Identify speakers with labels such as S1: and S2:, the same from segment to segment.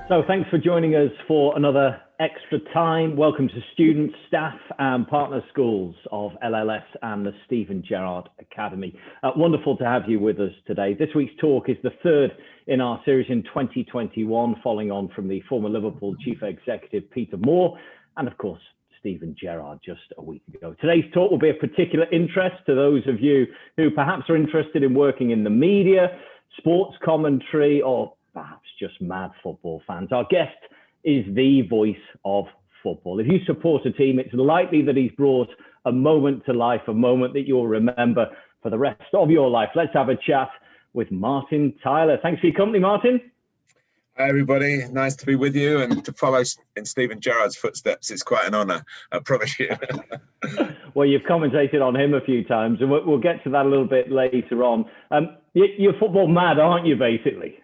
S1: So thanks for joining us for another extra time. Welcome to students, staff and partner schools of LLS and the Stephen Gerrard Academy. Wonderful to have you with us today. This week's talk is the third in our series in 2021, following on from the former Liverpool Chief Executive Peter Moore and of course Stephen Gerrard just a week ago. Today's talk will be of particular interest to those of you who perhaps are interested in working in the media, sports commentary, or perhaps just mad football fans. Our guest is the voice of football. If you support a team, it's likely that he's brought a moment to life, a moment that you'll remember for the rest of your life. Let's have a chat with Martin Tyler. Thanks for your company, Martin.
S2: Hi, everybody. Nice to be with you and to follow in Stephen Gerrard's footsteps. It's quite an honour, I promise you.
S1: Well, you've commentated on him a few times, and we'll get to that a little bit later on. You're football mad, aren't you, basically?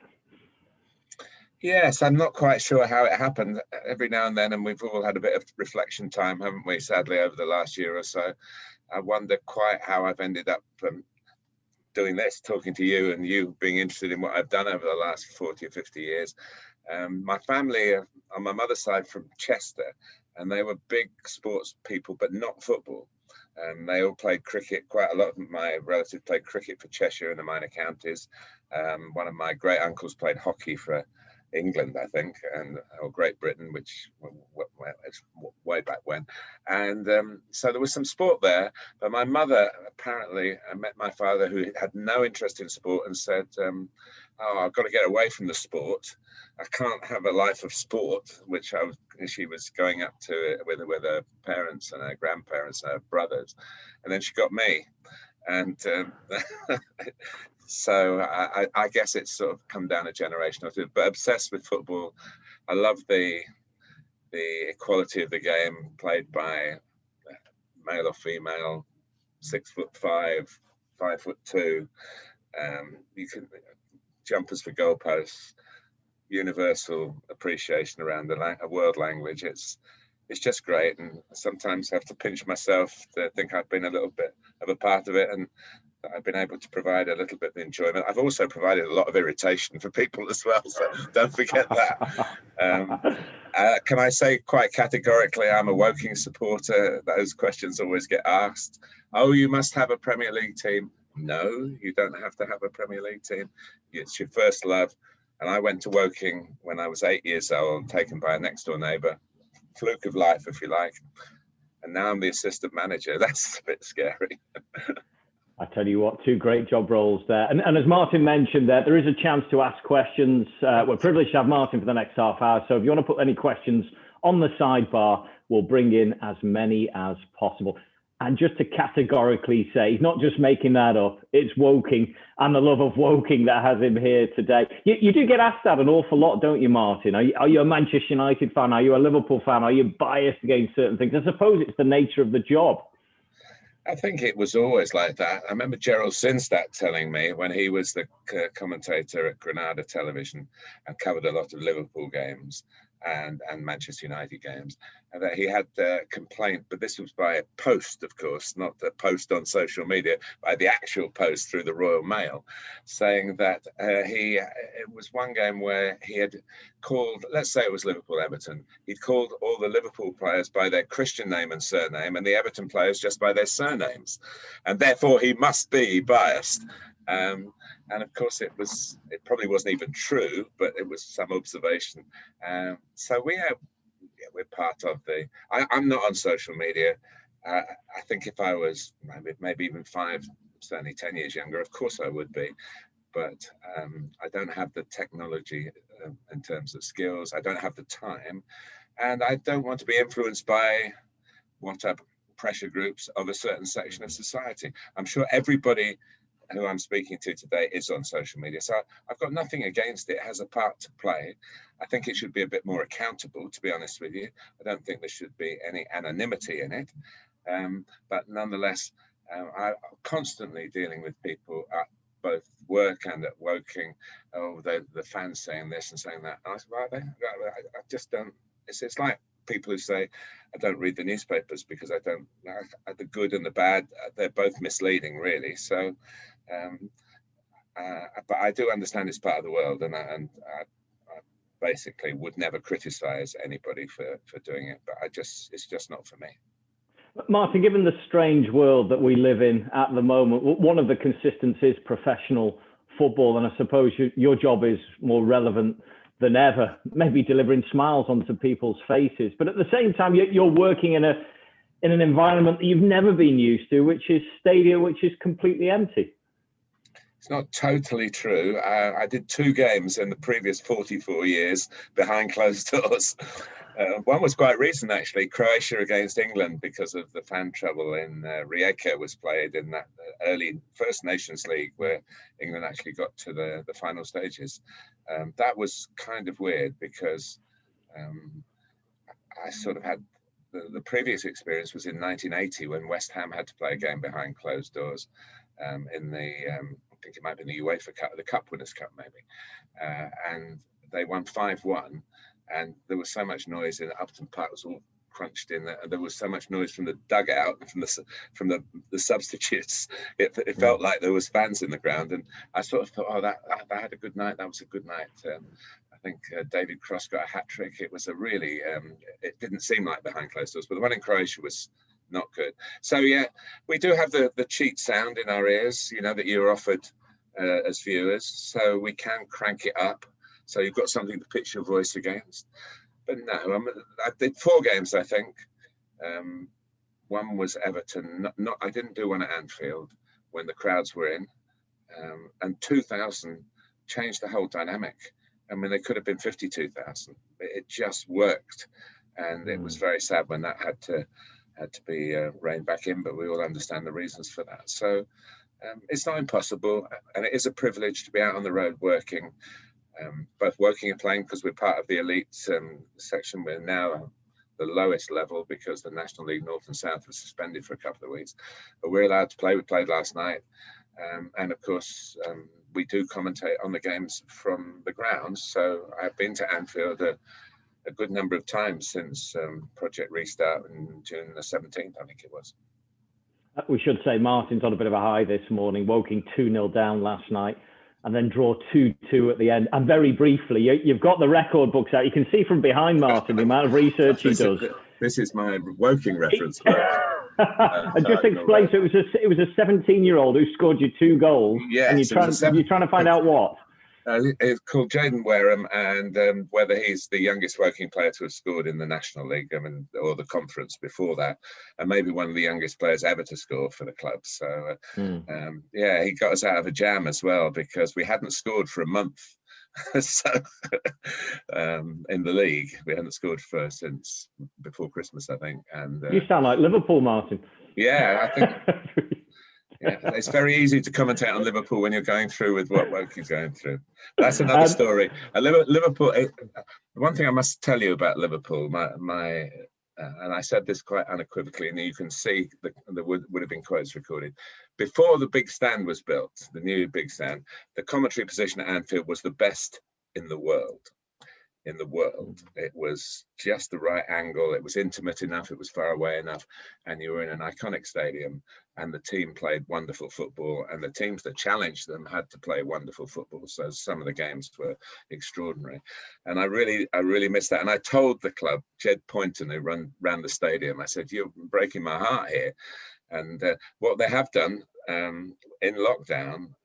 S2: Yes, I'm not quite sure how it happened. Every now and then, and we've all had a bit of reflection time, haven't we, sadly, over the last year or so. I wonder quite how I've ended up doing this, talking to you and you being interested in what I've done over the last 40 or 50 years. My family on my mother's side from Chester, and they were big sports people, but not football. They all played cricket. Quite a lot of my relatives played cricket for Cheshire in the minor counties. One of my great uncles played hockey for England, I think, or Great Britain, which it's way back when. And so there was some sport there. But my mother apparently met my father, who had no interest in sport, and said, "Oh, I've got to get away from the sport. I can't have a life of sport," which she was going up to with her parents and her grandparents and her brothers. And then she got me. And so I guess it's sort of come down a generation or two, but obsessed with football. I love the equality of the game played by male or female, 6'5", 5'2". You can jumpers for goalposts, universal appreciation around a world language. It's just great, and sometimes I have to pinch myself to think I've been a little bit of a part of it, and I've been able to provide a little bit of enjoyment. I've also provided a lot of irritation for people as well, so don't forget that. Can I say quite categorically, I'm a Woking supporter? Those questions always get asked. Oh, you must have a Premier League team. No, you don't have to have a Premier League team. It's your first love. And I went to Woking when I was 8 years old, taken by a next door neighbour. Fluke of life, if you like. And now I'm the assistant manager. That's a bit scary.
S1: I tell you what, two great job roles there. And as Martin mentioned there is a chance to ask questions. We're privileged to have Martin for the next half hour. So if you want to put any questions on the sidebar, we'll bring in as many as possible. And just to categorically say, he's not just making that up, it's Woking and the love of Woking that has him here today. You do get asked that an awful lot, don't you, Martin? Are you a Manchester United fan? Are you a Liverpool fan? Are you biased against certain things? I suppose it's the nature of the job.
S2: I think it was always like that. I remember Gerald Sinstadt telling me when he was the commentator at Granada Television and covered a lot of Liverpool games and Manchester United games, and that he had a complaint, but this was by a post, of course, not the post on social media, by the actual post through the Royal Mail, saying that it was one game where he had called, let's say it was Liverpool-Everton, he'd called all the Liverpool players by their Christian name and surname, and the Everton players just by their surnames, and therefore he must be biased. And of course, it probably wasn't even true, but it was some observation. So we're part of I'm not on social media. I think if I was maybe even 5, certainly 10 years younger, of course I would be. But I don't have the technology in terms of skills. I don't have the time. And I don't want to be influenced by what are pressure groups of a certain section of society. I'm sure everybody who I'm speaking to today is on social media. So I've got nothing against it. It has a part to play. I think it should be a bit more accountable, to be honest with you. I don't think there should be any anonymity in it. But nonetheless, I'm constantly dealing with people at both work and at Woking. Oh, the fans saying this and saying that. And I said, well, I just don't. It's like people who say, I don't read the newspapers because I don't, the good and the bad, they're both misleading, really. So, but I do understand it's part of the world, and basically would never criticize anybody for doing it, but it's just not for me.
S1: Martin, given the strange world that we live in at the moment, one of the constants is professional football, and I suppose your job is more relevant than ever, maybe delivering smiles onto people's faces. But at the same time, you're working in an environment that you've never been used to, which is stadia, which is completely empty.
S2: It's not totally true. I did 2 games in the previous 44 years behind closed doors. One was quite recent, actually, Croatia against England, because of the fan trouble in Rijeka was played in that early First Nations League where England actually got to the final stages. That was kind of weird because I sort of had the previous experience was in 1980 when West Ham had to play a game behind closed doors in the I think it might be in the UEFA Cup, the Cup Winners' Cup maybe, and they won 5-1, and there was so much noise in Upton Park, was all crunched in there, and there was so much noise from the dugout and from the substitutes. It felt like there was fans in the ground, and I sort of thought, oh, that had a good night. That was a good night. I think David Cross got a hat trick. It was a really, it didn't seem like behind closed doors, but the one in Croatia was not good. So yeah, we do have the cheat sound in our ears, you know, that you're offered as viewers, so we can crank it up, so you've got something to pitch your voice against. But no, I did 4 games, I think. One was Everton. I didn't do one at Anfield when the crowds were in, and 2000 changed the whole dynamic. I mean, there could have been 52,000. It just worked, and it was very sad when that had to be reined back in, but we all understand the reasons for that. So it's not impossible, and it is a privilege to be out on the road working, both working and playing, because we're part of the elite section. We're now the lowest level because the National League North and South was suspended for a couple of weeks, but we're allowed to play. We played last night, and of course we do commentate on the games from the grounds. So I've been to Anfield a good number of times since Project Restart in June the 17th, I think it was.
S1: We should say Martin's on a bit of a high this morning, Woking 2-0 down last night and then draw 2-2 at the end. And very briefly, you've got the record books out. You can see from behind Martin the amount of research he does.
S2: This is my Woking reference.
S1: And just explain, so it was a 17-year-old who scored you 2 goals.
S2: Yes,
S1: and you're trying to find out what?
S2: It's called Jaden Wareham, and whether he's the youngest Woking player to have scored in the National League, or the conference before that, and maybe one of the youngest players ever to score for the club. So, yeah, he got us out of a jam as well because we hadn't scored for a month. So, in the league, we hadn't scored since before Christmas, I think. And
S1: you sound like Liverpool, Martin.
S2: Yeah, I think. Yeah, it's very easy to commentate on Liverpool when you're going through with what Woking's going through. That's another story. Liverpool. One thing I must tell you about Liverpool, and I said this quite unequivocally, and you can see there would have been quotes recorded. Before the big stand was built, the new big stand, the commentary position at Anfield was the best in the world. It was just the right angle. It was intimate enough. It was far away enough, and you were in an iconic stadium. And the team played wonderful football, and the teams that challenged them had to play wonderful football. So some of the games were extraordinary, and I really missed that. And I told the club, Jed Poynton, who ran the stadium, I said, "You're breaking my heart here." And what they have done in lockdown.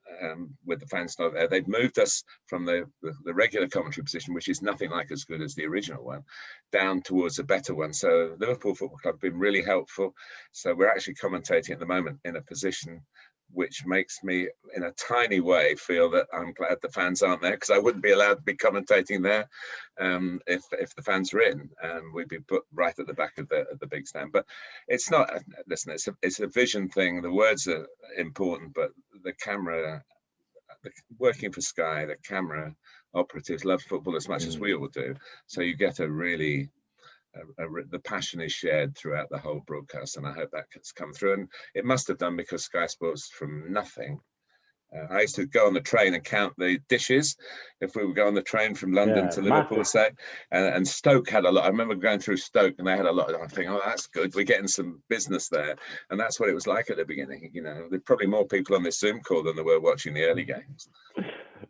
S2: With the fans not there, they've moved us from the regular commentary position, which is nothing like as good as the original one, down towards a better one. So Liverpool Football Club have been really helpful. So we're actually commentating at the moment in a position which makes me, in a tiny way, feel that I'm glad the fans aren't there, because I wouldn't be allowed to be commentating there if the fans were in. We'd be put right at the back of the big stand. But it's not. Listen, it's a vision thing. The words are important, but the camera, working for Sky, the camera operatives love football as much as we all do. So you get a really the passion is shared throughout the whole broadcast, and I hope that has come through. And it must have done, because Sky Sports, from nothing. I used to go on the train and count the dishes if we would go on the train from London to Liverpool, say. And Stoke had a lot. I remember going through Stoke, and they had a lot. I think, oh, that's good. We're getting some business there. And that's what it was like at the beginning. You know, there's probably more people on this Zoom call than there were watching the early games.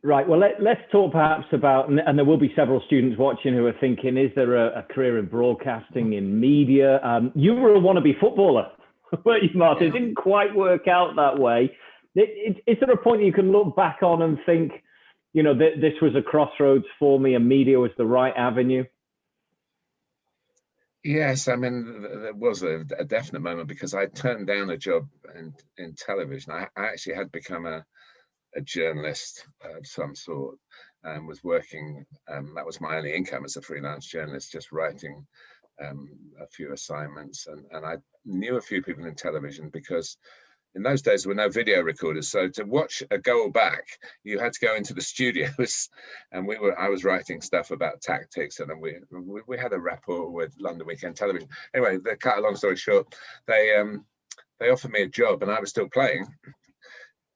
S1: Right. Well, let's talk perhaps about, and there will be several students watching who are thinking, is there a career in broadcasting, in media? You were a wannabe footballer, weren't you, Martin? It didn't quite work out that way. Is there a point you can look back on and think, you know, this was a crossroads for me and media was the right avenue?
S2: Yes, I mean, there was a definite moment because I turned down a job in television. I actually had become a journalist of some sort and was working, that was my only income as a freelance journalist, just writing a few assignments. And I knew a few people in television because in those days there were no video recorders. So to watch a goal back, you had to go into the studios and I was writing stuff about tactics, and then we had a rapport with London Weekend Television. Anyway, to cut a long story short, they offered me a job and I was still playing.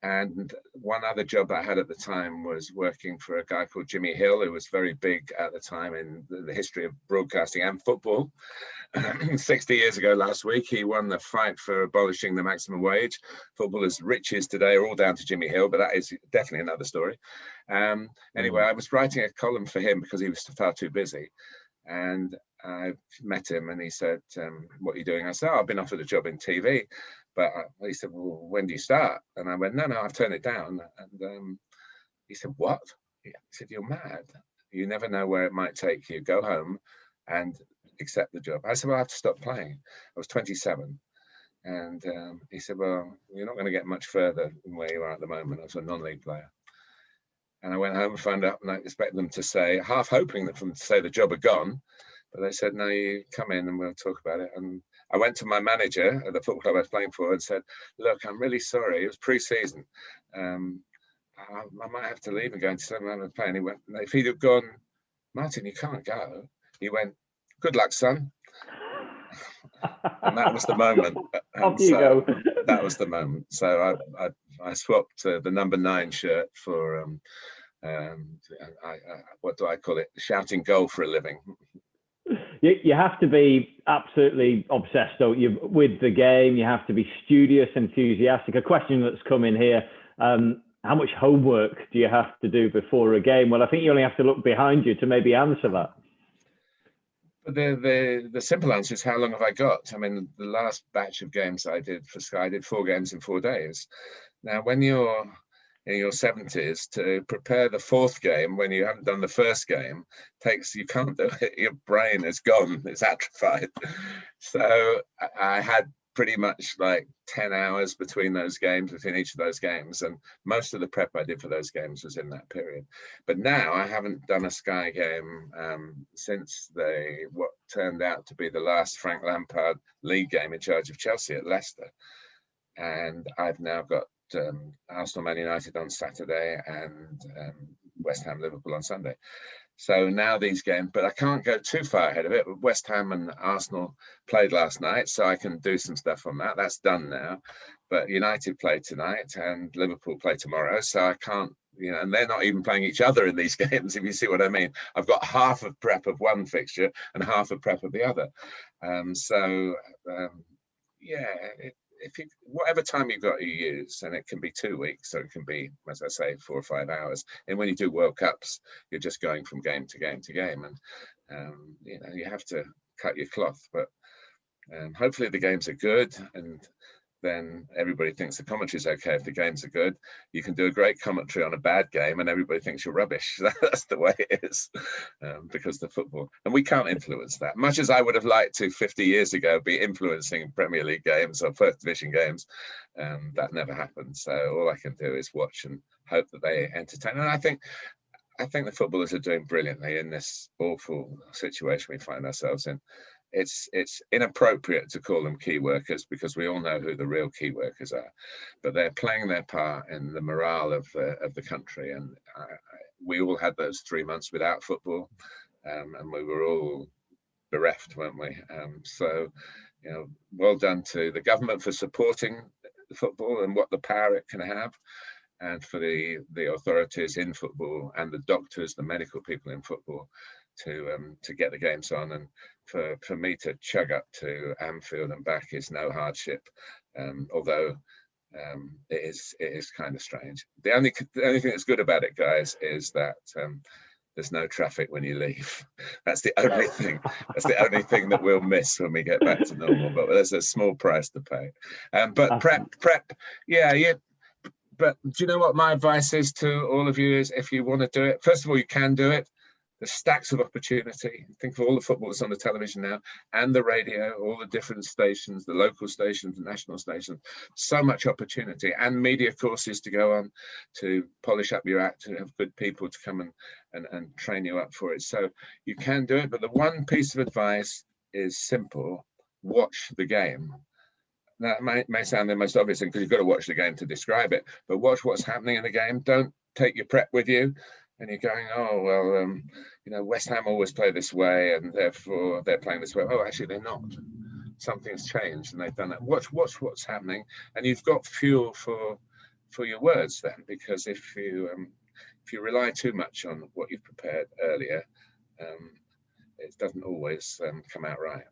S2: And one other job I had at the time was working for a guy called Jimmy Hill, who was very big at the time in the history of broadcasting and football. 60 years ago last week, he won the fight for abolishing the maximum wage. Footballers' riches today are all down to Jimmy Hill, but that is definitely another story. Anyway, I was writing a column for him because he was far too busy. And I met him and he said, what are you doing? I said, I've been offered a job in TV. But he said, well, when do you start? And I went, no, I've turned it down. And he said, what? He said, you're mad. You never know where it might take you. Go home and accept the job. I said, well, I have to stop playing. I was 27. And he said, well, you're not going to get much further than where you are at the moment. I was a non-league player. And I went home and found out, and I expected them to say, half hoping that them to say the job had gone. But they said, no, you come in and we'll talk about it. And I went to my manager at the football club I was playing for and said, look, I'm really sorry. It was pre-season. I might have to leave and go into some other play. And he went, if he'd have gone, Martin, you can't go. He went, good luck, son. And that was the moment.
S1: Off you go.
S2: That was the moment. So I swapped the number 9 shirt for, what do I call it? Shouting goal for a living.
S1: You have to be absolutely obsessed, don't you, with the game. You have to be studious, enthusiastic. A question that's come in here, how much homework do you have to do before a game? Well, I think you only have to look behind you to maybe answer that.
S2: The simple answer is, how long have I got? I mean, the last batch of games I did for Sky, I did 4 games in 4 days. Now, when you're in your 70s, to prepare the 4th game when you haven't done the 1st game you can't do it. Your brain is gone, it's atrophied. So I had pretty much like 10 hours between each of those games, and most of the prep I did for those games was in that period. But now I haven't done a Sky game since what turned out to be the last Frank Lampard league game in charge of Chelsea at Leicester. And I've now got Arsenal Man United on Saturday and West Ham Liverpool on Sunday. So now these games, but I can't go too far ahead of it. West Ham and Arsenal played last night, so I can do some stuff on that. That's done now. But United play tonight and Liverpool play tomorrow, so I can't, and they're not even playing each other in these games, if you see what I mean. I've got half of prep of one fixture and half of prep of the other. Whatever time you've got, you use, and it can be 2 weeks, so it can be, as I say, 4 or 5 hours. And when you do World Cups, you're just going from game to game to game, and you have to cut your cloth. But hopefully the games are good, and then everybody thinks the commentary is okay. If the games are good, you can do a great commentary on a bad game and everybody thinks you're rubbish. That's the way it is, because the football, and we can't influence that. Much as I would have liked to 50 years ago be influencing Premier League games or First Division games, that never happened. So all I can do is watch and hope that they entertain. And I think the footballers are doing brilliantly in this awful situation we find ourselves in. It's inappropriate to call them key workers because we all know who the real key workers are, but they're playing their part in the morale of the country. And we all had those 3 months without football, and we were all bereft, weren't we? So, well done to the government for supporting the football and what the power it can have, and for the authorities in football and the doctors, the medical people in football, to get the games on. And for me to chug up to Anfield and back is no hardship, although it is kind of strange. The only thing that's good about it, guys, is that there's no traffic when you leave. That's the only thing. That's the only thing that we'll miss when we get back to normal. But there's a small price to pay. But prep, yeah. But do you know what my advice is to all of you is, if you want to do it, first of all, you can do it. There's stacks of opportunity. Think of all the football that's on the television now and the radio, all the different stations, the local stations, the national stations, so much opportunity, and media courses to go on to polish up your act, to have good people to come and train you up for it. So you can do it, but the one piece of advice is simple: watch the game. Now, it may sound the most obvious thing, because you've got to watch the game to describe it, but watch what's happening in the game. Don't take your prep with you and you're going, oh, well, you know, West Ham always play this way and therefore they're playing this way. Oh, actually, they're not. Something's changed and they've done that. Watch what's happening, and you've got fuel for your words then, because if you rely too much on what you've prepared earlier, it doesn't always come out right.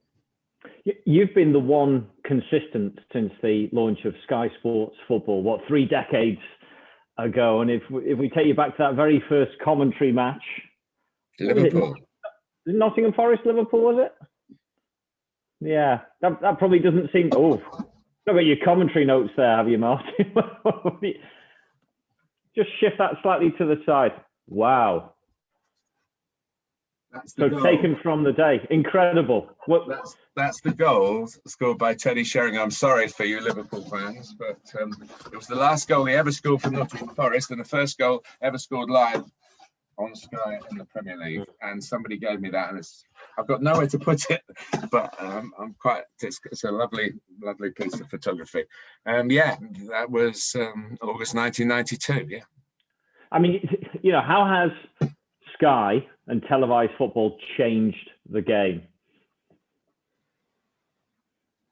S1: You've been the one consistent since the launch of Sky Sports Football, what, 3 decades ago? And if we take you back to that very first commentary match,
S2: Liverpool,
S1: Nottingham Forest, Liverpool, was it? Yeah, that probably doesn't seem. Oh, look at your commentary notes there, have you, Martin? Just shift that slightly to the side. Wow. So taken from the day, incredible. What?
S2: That's the goal scored by Teddy Sheringham. I'm sorry for you Liverpool fans, but it was the last goal he ever scored for Nottingham Forest, and the first goal ever scored live on Sky in the Premier League. And somebody gave me that, and I've got nowhere to put it, but it's a lovely piece of photography. Yeah, that was August 1992. Yeah.
S1: I mean, you know, how has Sky and televised football changed the game?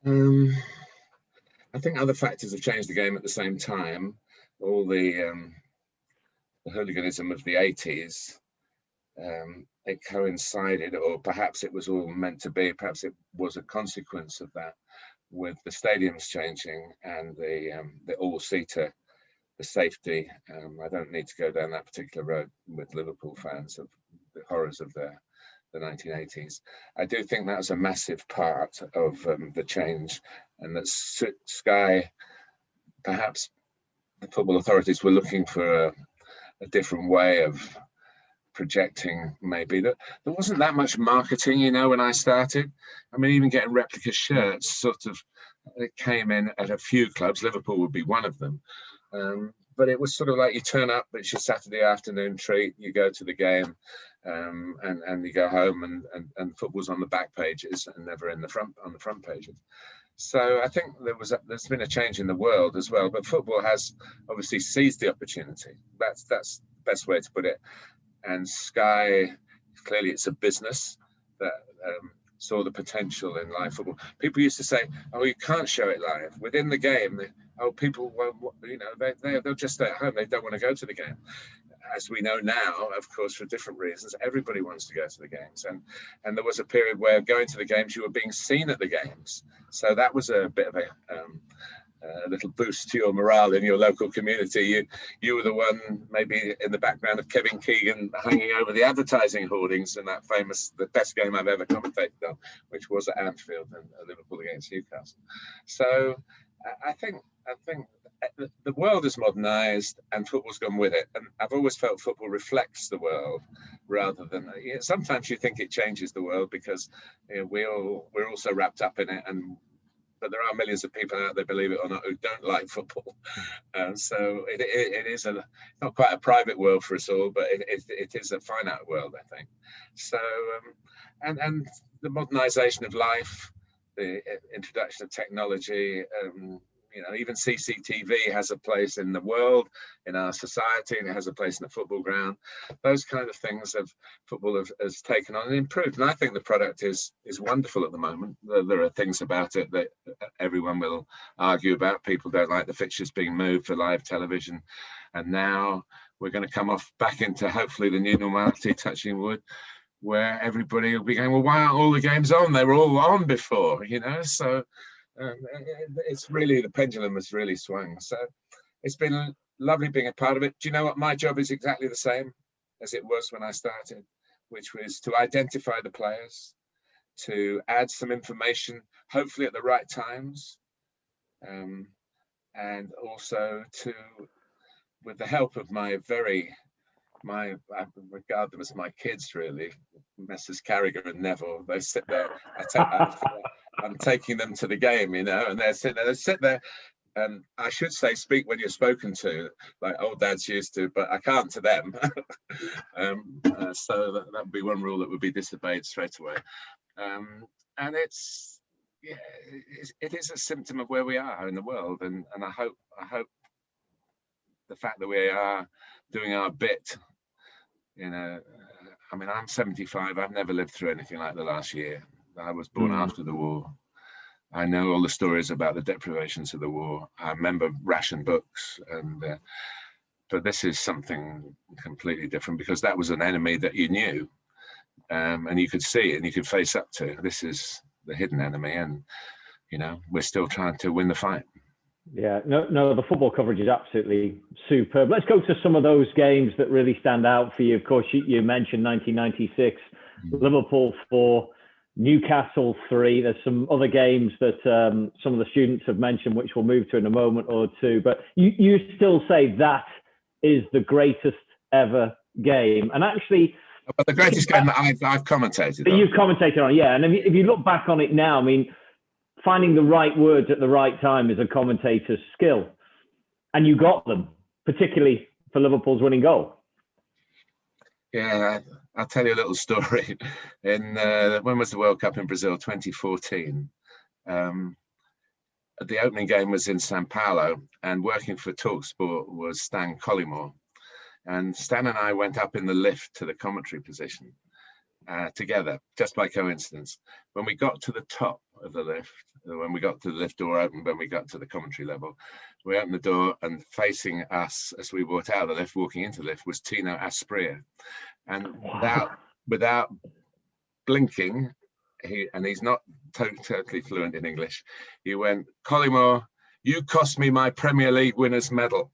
S2: I think other factors have changed the game at the same time. All the hooliganism of the 80s, it coincided, or perhaps it was all meant to be, perhaps it was a consequence of that, with the stadiums changing and the all-seater, the safety. I don't need to go down that particular road with Liverpool fans of the horrors of the 1980s. I do think that was a massive part of the change, and that Sky, perhaps the football authorities were looking for a different way of projecting. Maybe that there wasn't that much marketing, you know, when I started. I mean, even getting replica shirts sort of, it came in at a few clubs. Liverpool would be one of them. But it was sort of like you turn up, it's your Saturday afternoon treat, you go to the game, and you go home, and football's on the back pages and never on the front pages. So I think there's been a change in the world as well, but football has obviously seized the opportunity. That's the best way to put it. And Sky, clearly it's a business that saw the potential in live football. People used to say, oh, you can't show it live. Within the game, people won't, you know, they'll just stay at home. They don't want to go to the game. As we know now, of course, for different reasons, everybody wants to go to the games. And there was a period where going to the games, you were being seen at the games. So that was a bit of a little boost to your morale in your local community. You were the one maybe in the background of Kevin Keegan hanging over the advertising hoardings in that the best game I've ever commentated on, which was at Anfield and Liverpool against Newcastle. So I think the world is modernized and football's gone with it. And I've always felt football reflects the world rather than, sometimes you think it changes the world because we're all so wrapped up in it, but there are millions of people out there, believe it or not, who don't like football. So it is not quite a private world for us all, but it is a finite world, I think. So, and the modernization of life, the introduction of technology, even CCTV has a place in the world, in our society, and it has a place in the football ground. Those kind of things football has taken on and improved. And I think the product is wonderful at the moment. There are things about it that everyone will argue about. People don't like the fixtures being moved for live television. And now we're going to come back into hopefully the new normality, touching wood, where everybody will be going, well, why aren't all the games on? They were all on before, So It's really, the pendulum has really swung. So it's been lovely being a part of it. Do you know what? My job is exactly the same as it was when I started, which was to identify the players, to add some information, hopefully at the right times, and also to, with the help of I regard them as my kids really, Messrs. Carragher and Neville. They sit there. I'm taking them to the game, and they sit there. And I should say, speak when you're spoken to, like old dads used to, but I can't to them. So that would be one rule that would be disobeyed straight away. And it is a symptom of where we are in the world, and I hope the fact that we are doing our bit. I mean, I'm 75. I've never lived through anything like the last year. I was born after the war. I know all the stories about the deprivations of the war. I remember ration books, but this is something completely different, because that was an enemy that you knew, and you could see and you could face up to. This is the hidden enemy, and we're still trying to win the fight.
S1: Yeah, no, the football coverage is absolutely superb. Let's go to some of those games that really stand out for you. Of course, you mentioned 1996, Liverpool 4, Newcastle 3. There's some other games that some of the students have mentioned, which we'll move to in a moment or two. But you still say that is the greatest ever game. And actually,
S2: the greatest game that I've commentated on.
S1: You've commentated on, yeah. And if you look back on it now, I mean, finding the right words at the right time is a commentator's skill. And you got them, particularly for Liverpool's winning goal.
S2: Yeah, I'll tell you a little story. When was the World Cup in Brazil? 2014. The opening game was in Sao Paulo, and working for TalkSport was Stan Collymore. And Stan and I went up in the lift to the commentary position together, just by coincidence. When we got to the top of the lift, when we got to the lift door open, when we got to the commentary level, we opened the door, and facing us as we walked out of the lift, walking into the lift, was Tino Asprilla. And without blinking, he's not totally fluent in English, he went, "Collymore, you cost me my Premier League winners medal."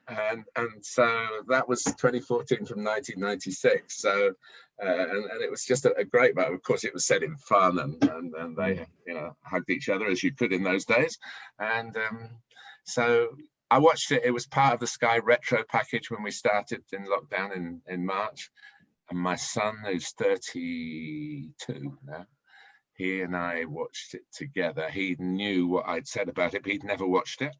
S2: And so that was 2014 from 1996. So and it was just a great moment. Of course, it was said in fun, and they hugged each other as you could in those days. And so I watched it. It was part of the Sky Retro package when we started in lockdown in March. And my son, who's 32 now, he and I watched it together. He knew what I'd said about it, but he'd never watched it.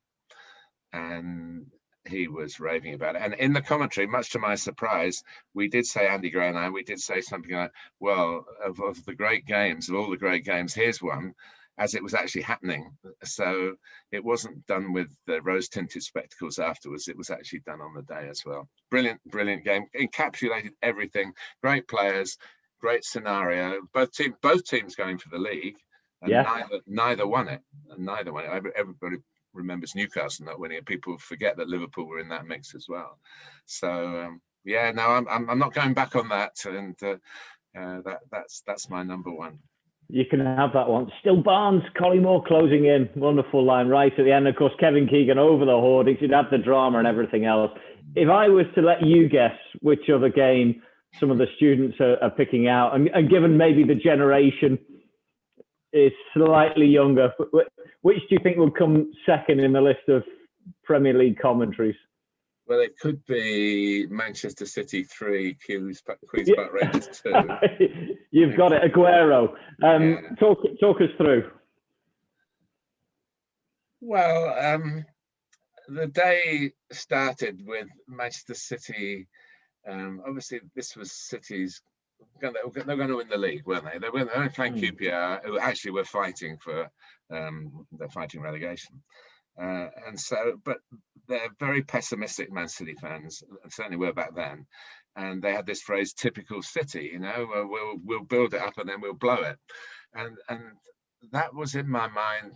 S2: And he was raving about it. And in the commentary, much to my surprise, we did say, Andy Gray and I, we did say something like, well, of the great games, of all the great games, here's one, as it was actually happening. So it wasn't done with the rose-tinted spectacles afterwards. It was actually done on the day as well. Brilliant, brilliant game. Encapsulated everything. Great players, great scenario. Both teams going for the league, and neither won it. Everybody remembers Newcastle not winning it. People forget that Liverpool were in that mix as well. So I'm not going back on that, and that's my number one.
S1: You can have that one. Still Barnes, Collymore closing in. Wonderful line right at the end. Of course, Kevin Keegan over the hoardings. You'd have the drama and everything else. If I was to let you guess which other game some of the students are picking out, and given maybe the generation is slightly younger, which do you think will come second in the list of Premier League commentaries?
S2: Well, it could be Manchester City 3, Queen's Park Rangers 2.
S1: You've got it, Aguero. Talk us through.
S2: Well, the day started with Manchester City. Obviously, this was City's. They were going to win the league, weren't they? They were playing QPR, who actually were fighting for they're fighting relegation. And so, but they're very pessimistic Man City fans, certainly were back then. And they had this phrase, typical City, we'll build it up and then we'll blow it. And that was in my mind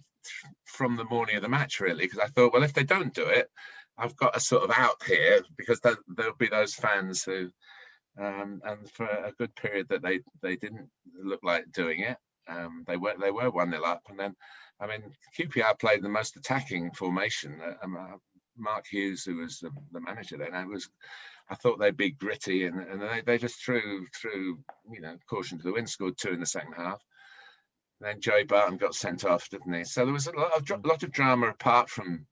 S2: from the morning of the match, really, because I thought, well, if they don't do it, I've got a sort of out here, because there'll be those fans who, and for a good period that they didn't look like doing it. They were 1-0 up, and then, I mean, QPR played the most attacking formation. Mark Hughes, who was the manager then, I thought they'd be gritty, and they just threw caution to the wind, scored 2 in the second half. And then Joey Barton got sent off, didn't he? So there was a lot of drama apart from,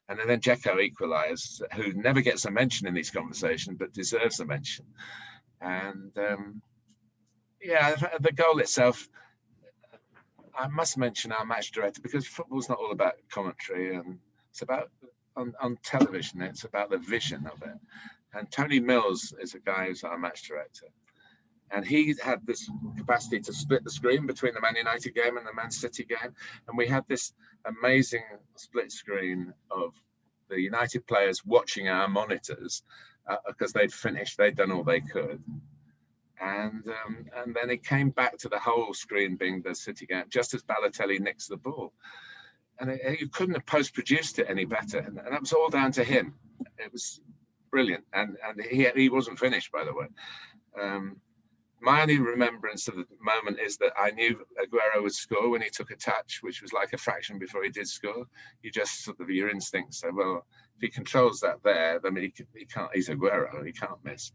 S2: and then Dzeko equalised, who never gets a mention in these conversations but deserves a mention. And the goal itself, I must mention our match director, because football's not all about commentary, and it's about on television. It's about the vision of it. And Tony Mills is a guy who's our match director, and he had this capacity to split the screen between the Man United game and the Man City game. And we had this amazing split screen of the United players watching our monitors because they'd finished, they'd done all they could. And then it came back to the whole screen being the City game, just as Balotelli nicks the ball. And you couldn't have post-produced it any better. And that was all down to him. It was brilliant. And he wasn't finished, by the way. My only remembrance of the moment is that I knew Aguero would score when he took a touch, which was like a fraction before he did score. You just sort of, your instincts say, well, if he controls that there, then he can't, he's Aguero, he can't miss.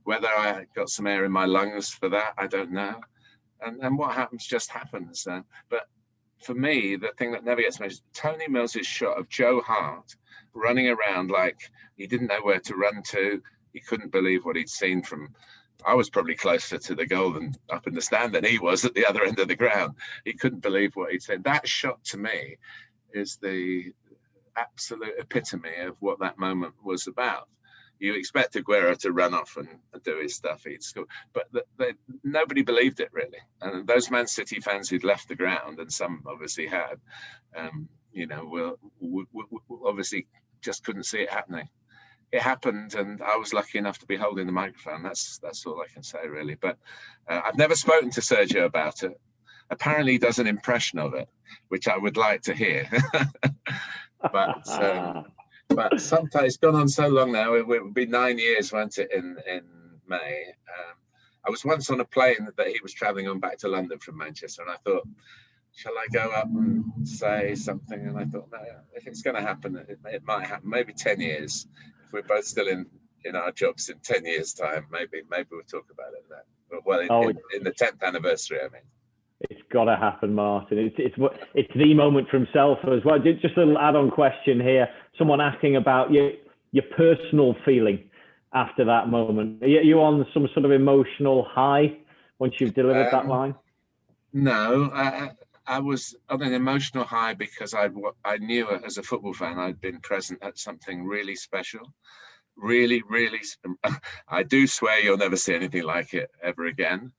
S2: Whether I got some air in my lungs for that, I don't know. And what happens just happens. But for me, the thing that never gets mentioned, Tony Mills' shot of Joe Hart running around like he didn't know where to run to. He couldn't believe what he'd seen from, I was probably closer to the goal than up in the stand than he was at the other end of the ground. He couldn't believe what he'd seen. That shot to me is the absolute epitome of what that moment was about. You expect Aguero to run off and do his stuff, he'd score, but nobody believed it really. And those Man City fans who'd left the ground, and some obviously had, will obviously just couldn't see it happening. It happened, and I was lucky enough to be holding the microphone. That's all I can say, really. But I've never spoken to Sergio about it. Apparently, he does an impression of it, which I would like to hear. But sometimes it's gone on so long now. It would be 9 years, won't it? In May, I was once on a plane that he was travelling on back to London from Manchester, and I thought, shall I go up and say something? And I thought, no, if it's going to happen, it might happen. Maybe 10 years. If we're both still in our jobs in 10 years' time, maybe we'll talk about it then. But well, in the 10th anniversary, I mean.
S1: It's got to happen, Martin. It's the moment for himself as well. Just a little add-on question here. Someone asking about your personal feeling after that moment. Are you on some sort of emotional high once you've delivered that line?
S2: No, I was on an emotional high because I knew as a football fan I'd been present at something really special. Really, really, I do swear you'll never see anything like it ever again.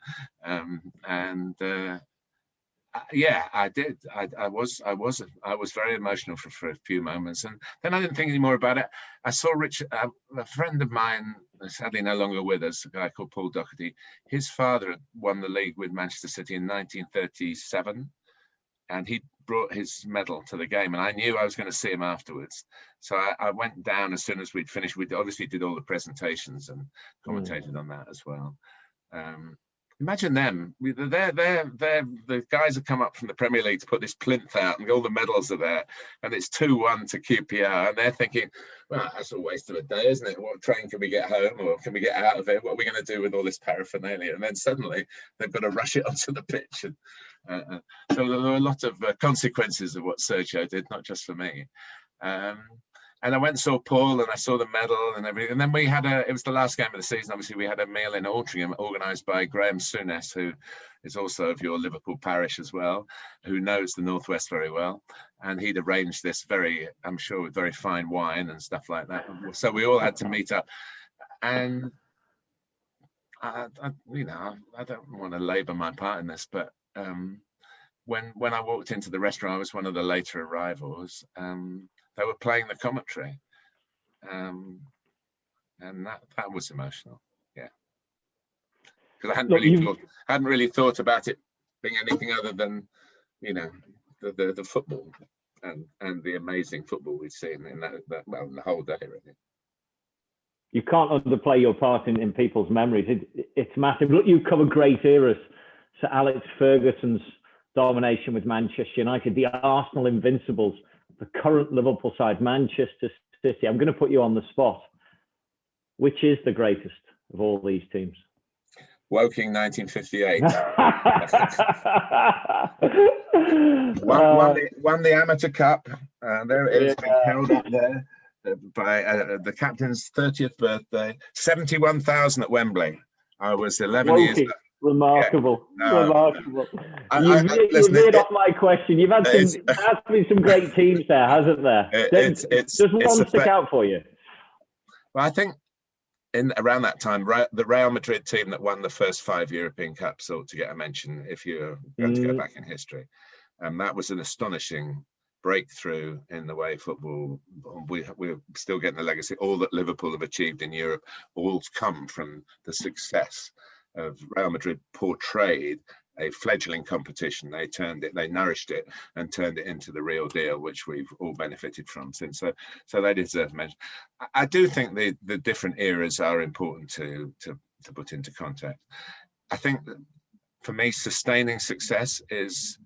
S2: Yeah, I did. I was very emotional for a few moments, and then I didn't think any more about it. I saw a friend of mine, sadly no longer with us, a guy called Paul Doherty. His father had won the league with Manchester City in 1937, and he brought his medal to the game, and I knew I was going to see him afterwards. So I went down as soon as we'd finished. We obviously did all the presentations and commentated on that as well. Imagine them. They're the guys have come up from the Premier League to put this plinth out, and all the medals are there, and it's 2-1 to QPR, and they're thinking, well, that's a waste of a day, isn't it? What train can we get home, or can we get out of it? What are we going to do with all this paraphernalia? And then suddenly they've got to rush it onto the pitch. And so there were a lot of consequences of what Sergio did, not just for me. And I went and saw Paul, and I saw the medal and everything. And then it was the last game of the season. Obviously, we had a meal in Altrincham organised by Graham Souness, who is also of your Liverpool parish as well, who knows the Northwest very well. And he'd arranged this I'm sure, with very fine wine and stuff like that. So we all had to meet up. And I don't want to labour my part in this, but when I walked into the restaurant, I was one of the later arrivals. They were playing the commentary, and that was emotional. Yeah, because I hadn't really thought about it being anything other than, the football and the amazing football we've seen in the whole day, really.
S1: You can't underplay your part in people's memories. It's massive. Look, you cover great eras. Sir Alex Ferguson's domination with Manchester United, the Arsenal Invincibles, the current Liverpool side, Manchester City. I'm going to put you on the spot. Which is the greatest of all these teams?
S2: Woking 1958. won the Amateur Cup. There it is, being held up there by the captain's 30th birthday. 71,000 at Wembley. I was 11 years old.
S1: Remarkable.
S2: Yeah.
S1: Remarkable. You've veered off my question. You've had there's been some great teams there, hasn't there? Does one stick out for you?
S2: Well, I think around that time, the Real Madrid team that won the first 5 European Cups ought to get a mention if you're going to go back in history. That was an astonishing breakthrough in the way football. We're still getting the legacy. All that Liverpool have achieved in Europe all come from the success of Real Madrid. Portrayed a fledgling competition. They nourished it and turned it into the real deal, which we've all benefited from since. So they deserve mention. I do think the different eras are important to put into context. I think that for me, sustaining success is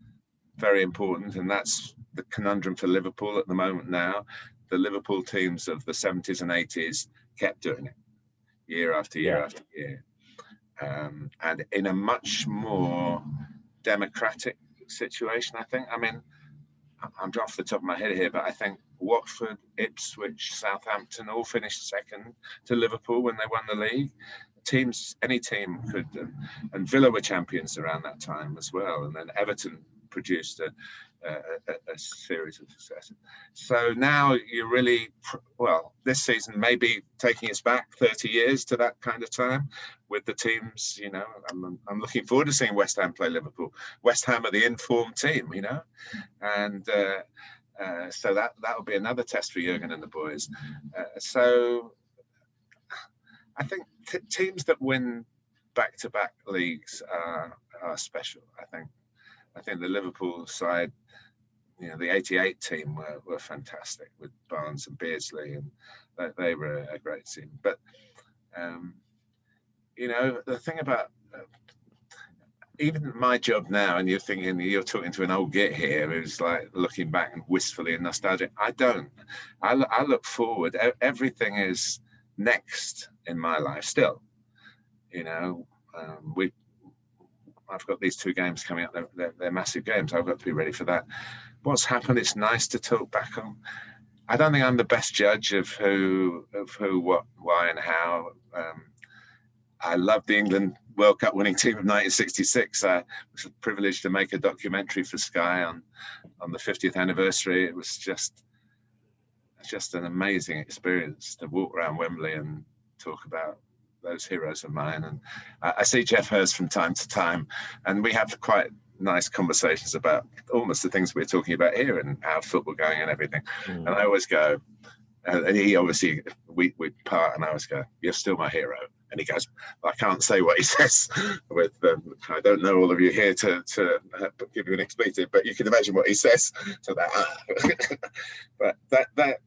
S2: very important, and that's the conundrum for Liverpool at the moment now. The Liverpool teams of the 70s and 80s kept doing it year after year after year. And in a much more democratic situation, I think. I mean, I'm off the top of my head here, but I think Watford, Ipswich, Southampton all finished second to Liverpool when they won the league. Any team could, and Villa were champions around that time as well. And then Everton produced a series of successes. So now you're really, this season may be taking us back 30 years to that kind of time with the teams, I'm looking forward to seeing West Ham play Liverpool. West Ham are the informed team, and so that will be another test for Jurgen and the boys. So I think teams that win back-to-back leagues are special, I think the Liverpool side, the '88 team were fantastic with Barnes and Beardsley, and they were a great team. But the thing about even my job now, and you're thinking you're talking to an old git here who's like looking back and wistfully and nostalgic. I don't. I look forward. Everything is next in my life still. I've got these 2 games coming up. They're massive games. I've got to be ready for that. What's happened? It's nice to talk back on. I don't think I'm the best judge of who, what, why, and how. I love the England World Cup winning team of 1966. I was privileged to make a documentary for Sky on the 50th anniversary. It was just an amazing experience to walk around Wembley and talk about those heroes of mine. And I see Jeff Hurst from time to time, and we have quite nice conversations about almost the things we're talking about here and how football going and everything. And I always go, and he obviously, we part, and I always go, "You're still my hero." And he goes, "I can't say what he says with, I don't know all of you here to give you an expletive, but you can imagine what he says to that." But that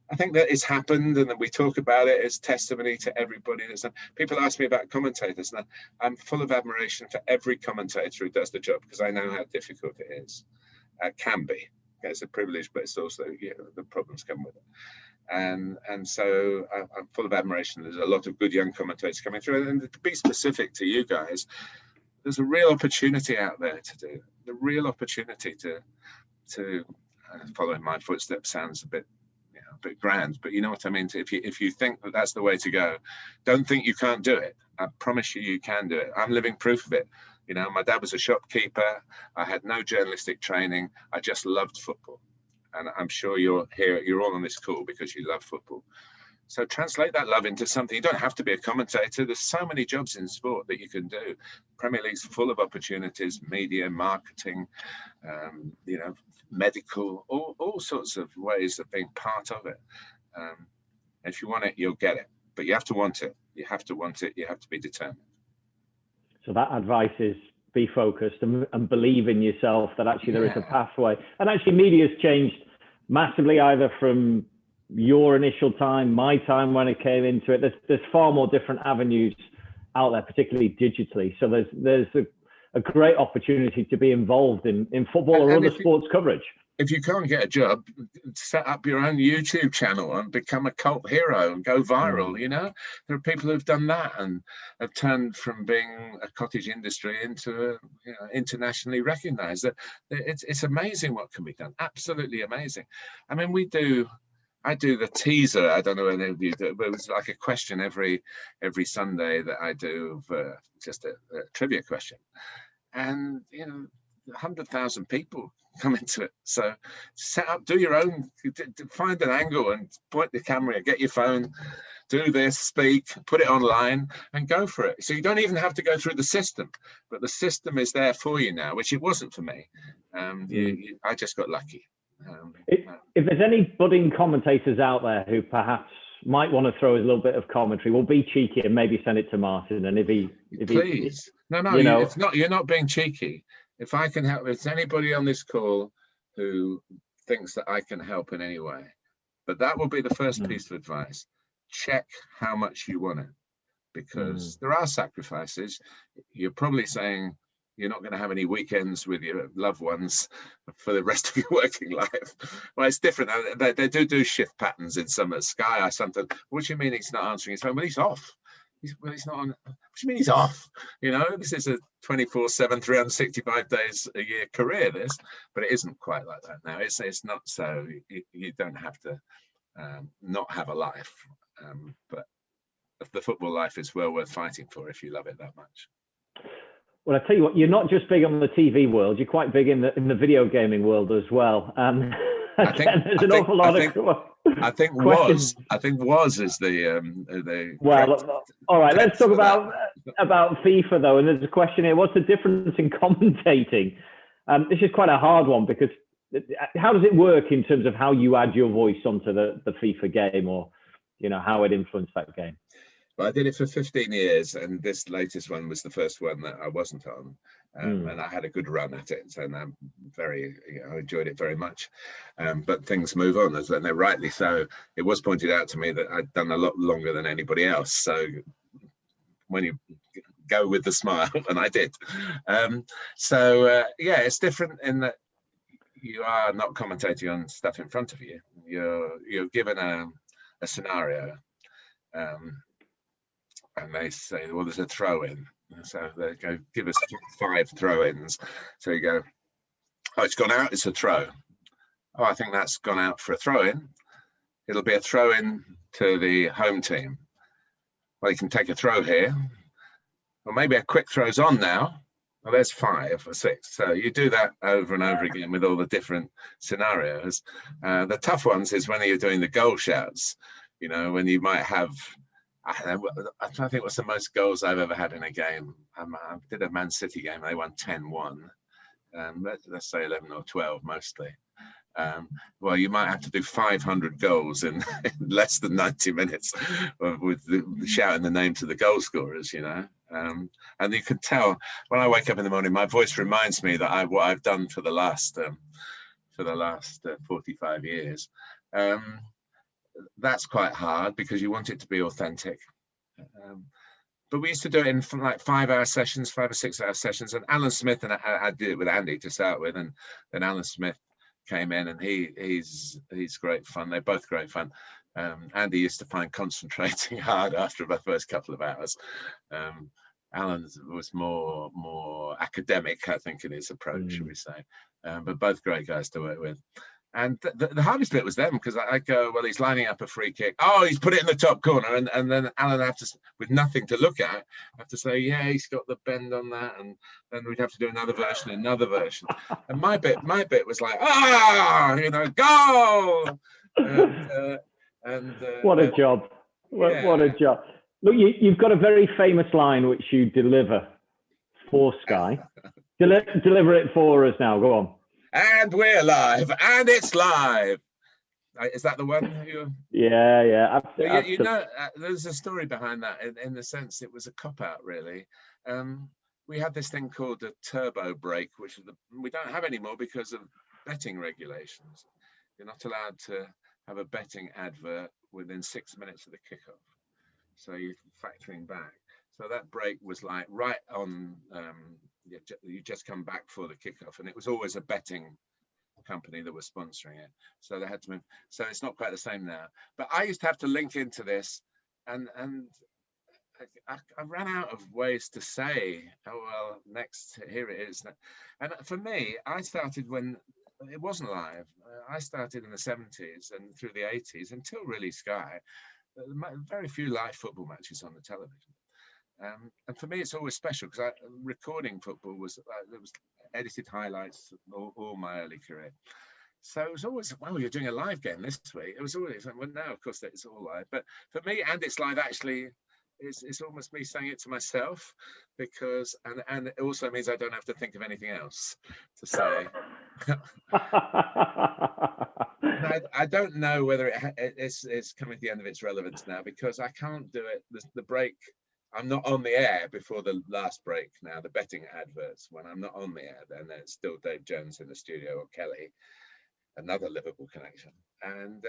S2: I think that it's happened, and that we talk about it as testimony to everybody. People ask me about commentators, and I'm full of admiration for every commentator who does the job, because I know how difficult it is. It can be. It's a privilege, but it's also the problems come with it. And so I'm full of admiration. There's a lot of good young commentators coming through, and to be specific to you guys, there's a real opportunity out there to do the real opportunity to follow in my footsteps. Sounds a bit grand, but you know what I mean. If you think that that's the way to go, don't think you can't do it. I promise you can do it. I'm living proof of it. My dad was a shopkeeper. I had no journalistic training. I just loved football. And I'm sure you're all on this call because you love football. So translate that love into something. You don't have to be a commentator. There's so many jobs in sport that you can do. Premier League's full of opportunities, media, marketing, medical, all sorts of ways of being part of it. If you want it, you'll get it. But you have to want it. You have to want it. You have to be determined. So
S1: that advice is be focused and believe in yourself, that actually there is a pathway. And actually media's changed massively, either from your initial time, my time when it came into it. There's far more different avenues out there, particularly digitally. So there's a great opportunity to be involved in football or other sports coverage.
S2: If you can't get a job, set up your own YouTube channel and become a cult hero and go viral. You know, there are people who've done that and have turned from being a cottage industry into internationally recognized. It's amazing what can be done. Absolutely amazing. I mean, I do the teaser. I don't know whether you do, but it's like a question every Sunday that I do for just a trivia question, and 100,000 people come into it. So set up, do your own, find an angle and point the camera, get your phone, do this, speak, put it online and go for it. So you don't even have to go through the system, but the system is there for you now, which it wasn't for me. I just got lucky.
S1: If there's any budding commentators out there who perhaps might want to throw a little bit of commentary, we'll be cheeky and maybe send it to Martin. And
S2: please, it's not, you're not being cheeky. If I can help, if there's anybody on this call who thinks that I can help in any way, but that will be the first piece of advice. Check how much you want it, because there are sacrifices. You're probably saying you're not going to have any weekends with your loved ones for the rest of your working life. Well, it's different. They do shift patterns in some. At Sky, I sometimes, what do you mean he's not answering his phone? Well, he's off. He's not on. What do you mean he's off? This is a 24/7, 365 days a year career, but it isn't quite like that now. It's not so. You don't have to not have a life, but the football life is well worth fighting for if you love it that much.
S1: Well, I tell you what, you're not just big on the TV world; you're quite big in the video gaming world as well. I think was is the. Well, all right. Let's talk about FIFA though. And there's a question here: what's the difference in commentating? This is quite a hard one because how does it work in terms of how you add your voice onto the FIFA game, or how it influenced that game?
S2: Well, I did it for 15 years, and this latest one was the first one that I wasn't on, and I had a good run at it, and I enjoyed it very much. But things move on, and they're rightly so. It was pointed out to me that I'd done a lot longer than anybody else. So when you go with the smile, and I did. It's different in that you are not commentating on stuff in front of you. You're given a scenario. And they say, well, there's a throw-in. So they go, give us 5 throw-ins. So you go, oh, it's gone out, it's a throw. Oh, I think that's gone out for a throw-in. It'll be a throw-in to the home team. Well, you can take a throw here. Well, maybe a quick throw's on now. Well, there's 5 or 6. So you do that over and over again with all the different scenarios. The tough ones is when you're doing the goal shouts, when you might have, I'm trying to think what's the most goals I've ever had in a game. I did a Man City game, they won 10-1. Let's say 11 or 12 mostly. Well, you might have to do 500 goals in less than 90 minutes with shouting the names of the goal scorers, and you can tell when I wake up in the morning, my voice reminds me that what I've done for the last 45 years. That's quite hard because you want it to be authentic. But we used to do it in like 5-hour sessions, 5 or 6 hour sessions. And Alan Smith, and I did it with Andy to start with, and then Alan Smith came in, and he's great fun. They're both great fun. Andy used to find concentrating hard after the first couple of hours. Alan was more academic, I think, in his approach, should we say. But both great guys to work with. And the hardest bit was them, because I go, well, he's lining up a free kick. Oh, he's put it in the top corner. And then Alan have to, with nothing to look at, have to say, yeah, he's got the bend on that. And then we'd have to do another version. And my bit was like, goal!
S1: What a job. What a job. Look, you've got a very famous line which you deliver for Sky. Deliver it for us now. Go on.
S2: And we're live, and it's live. Is that the one?
S1: Yeah.
S2: Absolutely. There's a story behind that in the sense it was a cop-out, really. We had this thing called a turbo break, which we don't have anymore because of betting regulations. You're not allowed to have a betting advert within 6 minutes of the kickoff. So you're factoring back. So that break was like right on you just come back for the kickoff, and it was always a betting company that was sponsoring it, so they had to move. So it's not quite the same now. But I used to have to link into this, and I ran out of ways to say, oh well, next here it is. And for me, I started when it wasn't live. I started in the 70s and through the 80s until really Sky. Very few live football matches on the television. And for me, it's always special because recording football was edited highlights all my early career. So it was always, well, you're doing a live game this week. It was always, well, now of course it's all live, but for me, and it's live actually. It's almost me saying it to myself, because and it also means I don't have to think of anything else to say. I don't know whether it's coming to the end of its relevance now, because I can't do it. The break, I'm not on the air before the last break now, the betting adverts. When I'm not on the air, then there's still Dave Jones in the studio, or Kelly, another Liverpool connection. And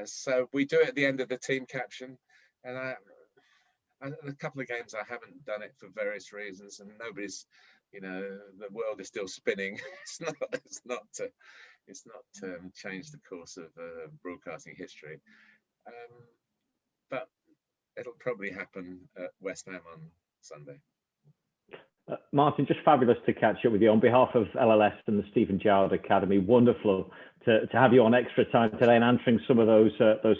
S2: so we do it at the end of the team caption. And a couple of games I haven't done it for various reasons, and nobody's, the world is still spinning. It's not changed the course of broadcasting history, but it'll probably happen at West Ham on Sunday.
S1: Martin, just fabulous to catch up with you on behalf of LLS and the Stephen Gerrard Academy. Wonderful to have you on Extra Time today and answering some of those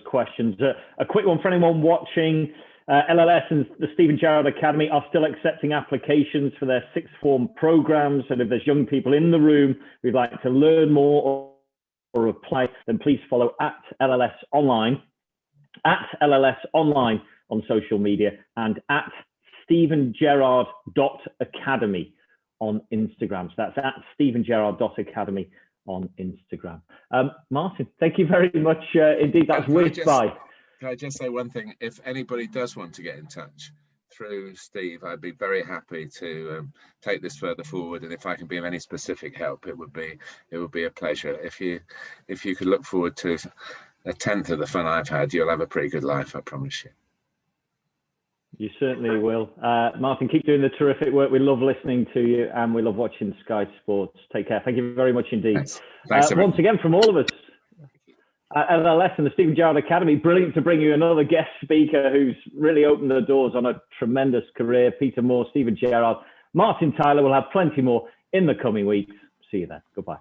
S1: questions. A quick one for anyone watching. LLS and the Stephen Gerrard Academy are still accepting applications for their sixth form programs. And if there's young people in the room who'd like to learn more or apply, then please follow @LLS Online, @LLS Online on social media, and @StephenGerrard.academy on Instagram. So that's @StephenGerrard.academy on Instagram. Martin, thank you very much indeed. That's whizzed by.
S2: Can I just say one thing? If anybody does want to get in touch through Steve, I'd be very happy to take this further forward. And if I can be of any specific help, it would be a pleasure. If you could look forward to a tenth of the fun I've had, you'll have a pretty good life, I promise you.
S1: You certainly will. Martin, keep doing the terrific work. We love listening to you, and we love watching Sky Sports. Take care. Thank you very much indeed.
S2: Thanks
S1: once again, from all of us at LLS and the Stephen Gerrard Academy, brilliant to bring you another guest speaker who's really opened the doors on a tremendous career. Peter Moore, Stephen Gerrard, Martin Tyler. Will have plenty more in the coming weeks. See you then. Goodbye.